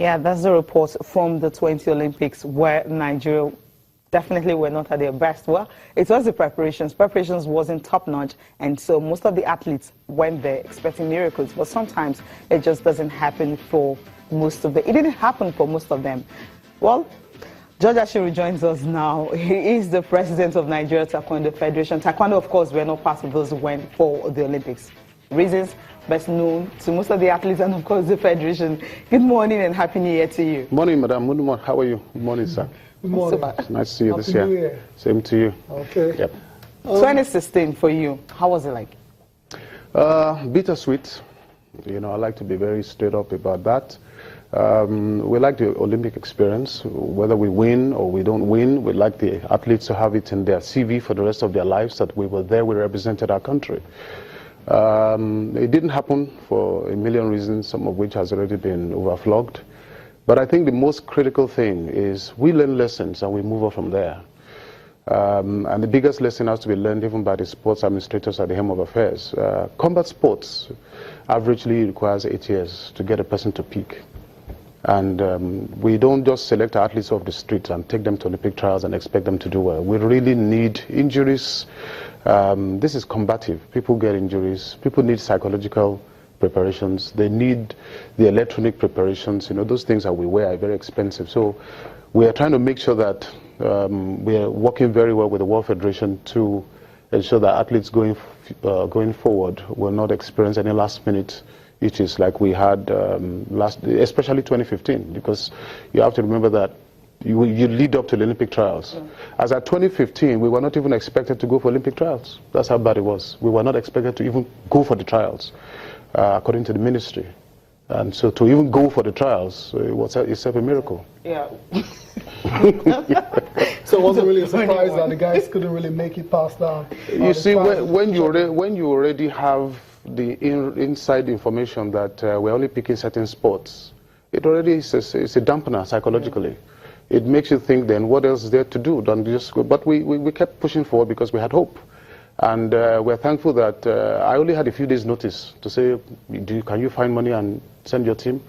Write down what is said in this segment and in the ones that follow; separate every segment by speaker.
Speaker 1: Yeah, that's the report from the 20 Olympics where Nigeria definitely were not at their best. Well, it was the preparations. Preparations wasn't top-notch, and so most of the athletes went there expecting miracles, but sometimes it just doesn't happen for most of them. It didn't happen for most of them. Well, George Ashiru joins us now. He is the president of Nigeria Taekwondo Federation. Taekwondo, of course, were not part of those who went for the Olympics. Reasons best known to most of the athletes and, of course, the federation. Good morning and Happy New Year to you.
Speaker 2: Morning, madam. Good morning. How are you? Good morning, sir.
Speaker 3: Good morning.
Speaker 2: Nice to see you this year. Same to you.
Speaker 3: Okay.
Speaker 2: Yep.
Speaker 1: 2016 for you, how was it like?
Speaker 2: Bittersweet. You know, I like to be very straight up about that. We like the Olympic experience. Whether we win or we don't win, we like the athletes to have it in their CV for the rest of their lives that we were there, we represented our country. It didn't happen for a million reasons, some of which has already been overflogged. But I think the most critical thing is we learn lessons and we move on from there. And the biggest lesson has to be learned even by the sports administrators at the helm of affairs. Combat sports averagely requires 8 years to get a person to peak. And we don't just select athletes off the street and take them to Olympic trials and expect them to do well. We really need injuries. This is combative. People get injuries. People need psychological preparations. They need the electronic preparations. You know, those things that we wear are very expensive. So we are trying to make sure that we are working very well with the World Federation to ensure that athletes going forward will not experience any last-minute issues like we had especially 2015, because you have to remember that you lead up to the Olympic trials. As at 2015, we were not even expected to go for Olympic trials. That's how bad it was. We were not expected to even go for the trials, according to the ministry. And so to even go for the trials, it was itself a miracle.
Speaker 1: Yeah.
Speaker 3: So it wasn't really a surprise that the guys couldn't really make it past that.
Speaker 2: You see, when you already have the inside information that we're only picking certain sports, it already is a dampener psychologically. It makes you think then what else is there to do than just go. But we kept pushing forward because we had hope. And we're thankful that I only had a few days notice to say, can you find money and send your team?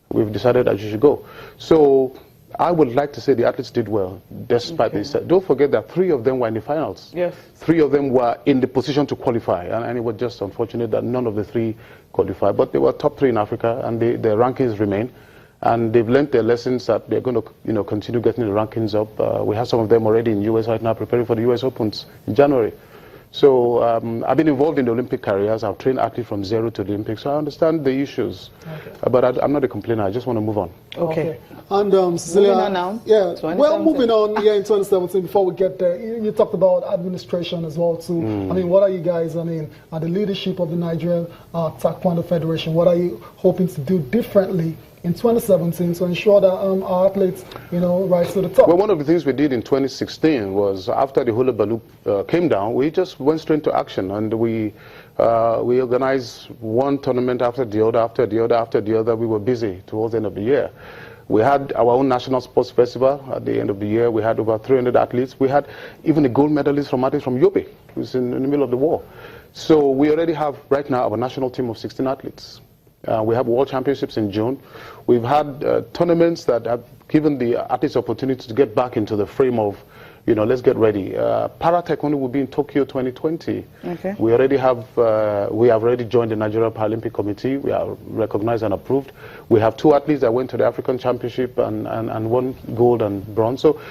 Speaker 2: We've decided that you should go. So I would like to say the athletes did well, despite this. Don't forget that 3 of them were in the finals.
Speaker 1: Yes.
Speaker 2: 3 of them were in the position to qualify. And it was just unfortunate that none of the 3 qualified. But they were top 3 in Africa, and their rankings remain. And they've learned their lessons that they're going to continue getting the rankings up. We have some of them already in the US right now preparing for the US Opens in January. So I've been involved in the Olympic careers. I've trained athletes from zero to the Olympics, so I understand the issues. Okay. But I'm not a complainer. I just want to move on.
Speaker 1: Okay.
Speaker 3: And Cecilia,
Speaker 1: moving on now.
Speaker 3: Yeah. Well, moving on. Yeah, in 2017. Before we get there, you talked about administration as well too. I mean, what are you guys? I mean, at the leadership of the Nigerian Taekwondo Federation, what are you hoping to do differently in 2017 to ensure that our athletes, rise to the top?
Speaker 2: Well, one of the things we did in 2016 was after the hula balloon came down, we just went straight into action, and we organized one tournament after the other, after the other, after the other. We were busy towards the end of the year. We had our own national sports festival at the end of the year. We had over 300 athletes. We had even a gold medalist from Yobe, who's in the middle of the war. So we already have right now our national team of 16 athletes. We have World Championships in June. We've had tournaments that have given the athletes opportunity to get back into the frame of, let's get ready. Para Taekwondo will be in Tokyo 2020.
Speaker 1: Okay.
Speaker 2: We have already joined the Nigeria Paralympic Committee. We are recognized and approved. We have 2 athletes that went to the African Championship and won gold and bronze. So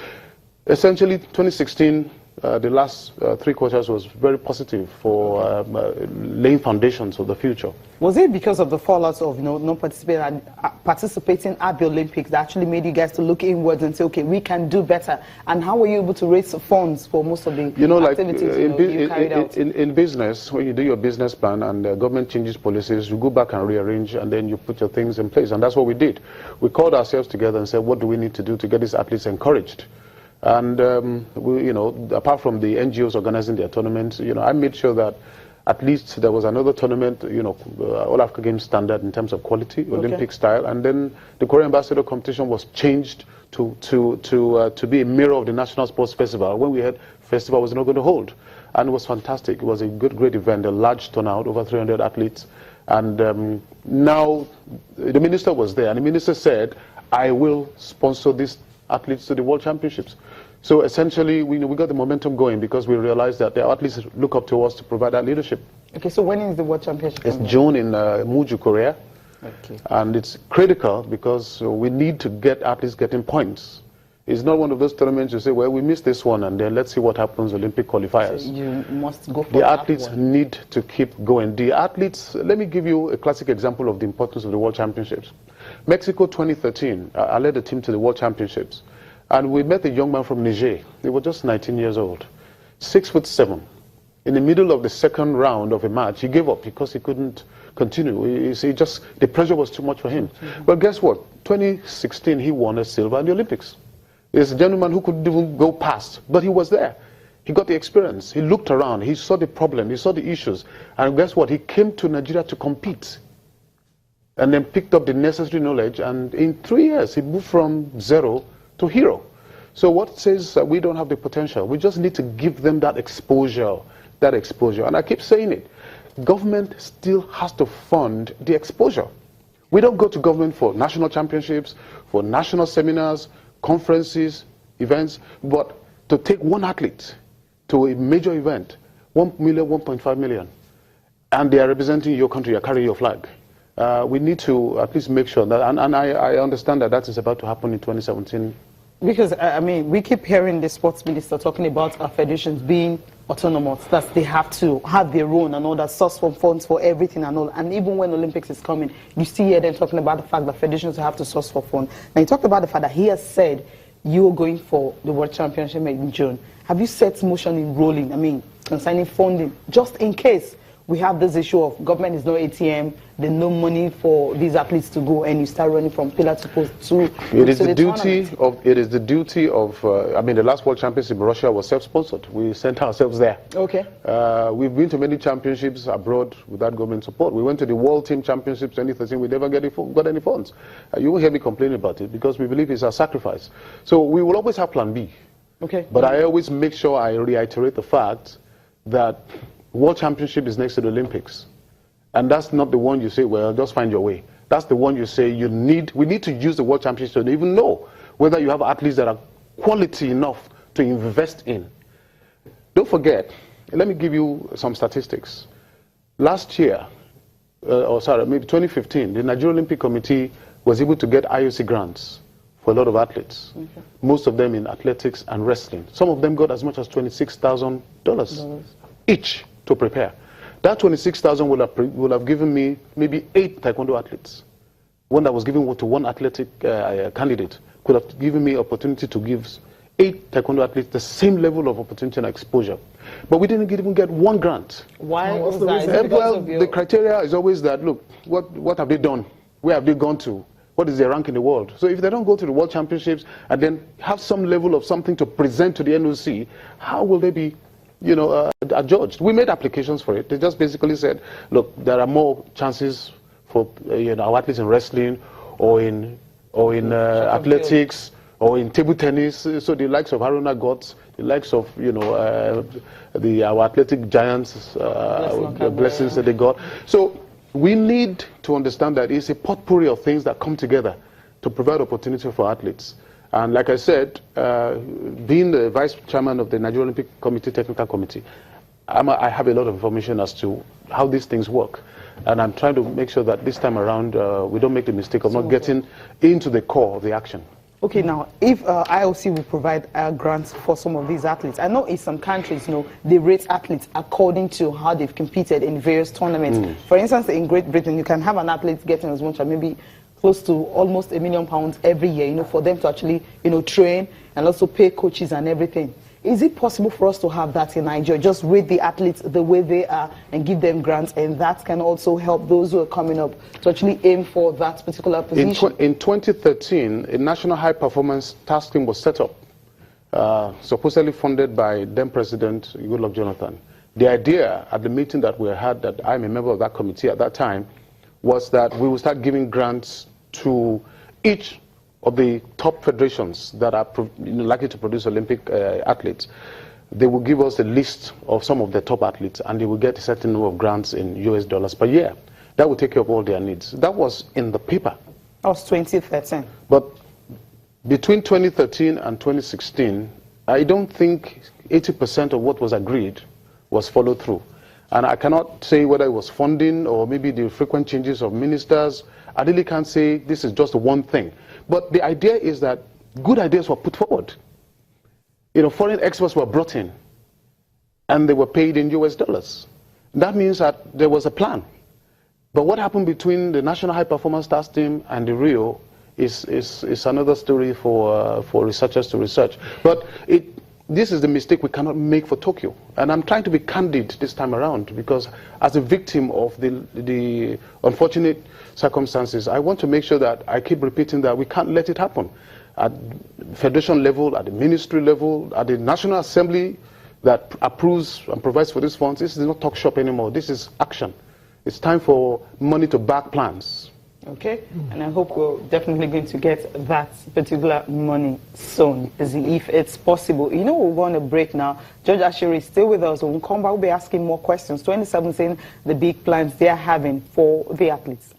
Speaker 2: essentially 2016, the last 3 quarters was very positive for laying foundations for the future.
Speaker 1: Was it because of the fallout of not participating at the Olympics that actually made you guys to look inwards and say, okay, we can do better? And how were you able to raise funds for most of the activities you carried out?
Speaker 2: In business, when you do your business plan and the government changes policies, you go back and rearrange, and then you put your things in place. And that's what we did. We called ourselves together and said, what do we need to do to get these athletes encouraged? And apart from the NGOs organizing their tournaments, I made sure that at least there was another tournament, All Africa Games standard in terms of quality, Olympic style, and then the Korean Ambassador competition was changed to be a mirror of the National Sports Festival. When we had festival was not going to hold, and it was fantastic. It was a great event, a large turnout, over 300 athletes. And now the minister was there, and the minister said, I will sponsor these athletes to the World Championships. So essentially, we got the momentum going because we realized that the athletes look up to us to provide that leadership.
Speaker 1: Okay, so when is the World Championship?
Speaker 2: It's June in Muju, Korea.
Speaker 1: Okay.
Speaker 2: And it's critical because we need to get athletes getting points. It's not one of those tournaments you say, well, we missed this one, and then let's see what happens Olympic qualifiers.
Speaker 1: So you must go for
Speaker 2: the athletes need to keep going. The athletes, let me give you a classic example of the importance of the World Championships. Mexico 2013, I led the team to the World Championships. And we met a young man from Niger. He was just 19 years old, 6'7". In the middle of the second round of a match, he gave up because he couldn't continue. The pressure was too much for him. Well, guess what? 2016, he won a silver in the Olympics. He's a gentleman who couldn't even go past, but he was there. He got the experience. He looked around. He saw the problem. He saw the issues. And guess what? He came to Nigeria to compete and then picked up the necessary knowledge. And in 3 years, he moved from zero to hero. So what says that we don't have the potential? We just need to give them that exposure. And I keep saying it. Government still has to fund the exposure. We don't go to government for national championships, for national seminars, conferences, events, but to take one athlete to a major event, 1 million, 1.5 million, and they are representing your country, you're carrying your flag. We need to at least make sure that, and I understand that is about to happen in 2017.
Speaker 1: Because, I mean, we keep hearing the sports minister talking about our federations being autonomous, that they have to have their own and all that, source for funds for everything and all. And even when Olympics is coming, you see here them talking about the fact that federations have to source for funds. Now, you talked about the fact that he has said you're going for the World Championship in June. Have you set motion in rolling, I mean, concerning funding, just in case we have this issue of government is no ATM, there's no money for these athletes to go, and you start running from pillar to post to
Speaker 2: it is the duty of I mean, the last World Championship in Russia was self-sponsored. We sent ourselves there.
Speaker 1: Okay.
Speaker 2: We've been to many championships abroad without government support. We went to the World Team Championships 2013. We never got any funds. You won't hear me complaining about it because we believe it's our sacrifice. So we will always have plan B.
Speaker 1: Okay.
Speaker 2: But I always make sure I reiterate the fact that World Championship is next to the Olympics. And that's not the one you say, well, just find your way. That's the one you say we need to use the World Championship to even know whether you have athletes that are quality enough to invest in. Don't forget, let me give you some statistics. Last year, maybe 2015, the Nigeria Olympic Committee was able to get IOC grants for a lot of athletes. Okay. Most of them in athletics and wrestling. Some of them got as much as $26,000 each to prepare. That 26,000 will have given me maybe 8 taekwondo athletes. One that was given to one athletic candidate could have given me opportunity to give 8 taekwondo athletes the same level of opportunity and exposure. But we didn't even get one grant.
Speaker 1: Why was
Speaker 2: that? Well, the criteria is always that, look, what have they done? Where have they gone to? What is their rank in the world? So if they don't go to the World Championships and then have some level of something to present to the NOC, how will they be adjudged? We made applications for it. They just basically said, look, there are more chances for our athletes in wrestling or in athletics or in table tennis. So the likes of Haruna Gotts, the likes of our athletic giants, the blessings that they got. So we need to understand that it's a potpourri of things that come together to provide opportunity for athletes. And like I said, being the vice chairman of the Nigeria Olympic Committee Technical Committee, I have a lot of information as to how these things work. And I'm trying to make sure that this time around, we don't make the mistake of not getting into the core of the action.
Speaker 1: Okay, now, if IOC will provide grants for some of these athletes, I know in some countries, they rate athletes according to how they've competed in various tournaments. For instance, in Great Britain, you can have an athlete getting as much as maybe close to almost £1 million every year, for them to actually, train and also pay coaches and everything. Is it possible for us to have that in Nigeria? Just rate the athletes the way they are and give them grants, and that can also help those who are coming up to actually aim for that particular position?
Speaker 2: In 2013, a national high-performance task team was set up, supposedly funded by then-President Goodluck Jonathan. The idea at the meeting that we had, that I'm a member of that committee at that time, was that we would start giving grants to each of the top federations that are likely to produce Olympic athletes. They will give us a list of some of the top athletes, and they will get a certain number of grants in US dollars per year. That will take care of all their needs. That was in the paper.
Speaker 1: That was 2013.
Speaker 2: But between 2013 and 2016, I don't think 80% of what was agreed was followed through. And I cannot say whether it was funding or maybe the frequent changes of ministers. I really can't say this is just one thing. But the idea is that good ideas were put forward. You know, foreign experts were brought in, and they were paid in US dollars. That means that there was a plan. But what happened between the National High Performance Task Team and the RIO is another story for researchers to research. But this is the mistake we cannot make for Tokyo. And I'm trying to be candid this time around, because as a victim of the unfortunate circumstances, I want to make sure that I keep repeating that we can't let it happen. At federation level, at the ministry level, at the National Assembly that approves and provides for these funds, this is not talk shop anymore. This is action. It's time for money to back plans.
Speaker 1: Okay, and I hope we're definitely going to get that particular money soon, if it's possible. You know, we're going to break now. George Ashiri is still with us. When we come back, we'll be asking more questions. 2017, the big plans they are having for the athletes.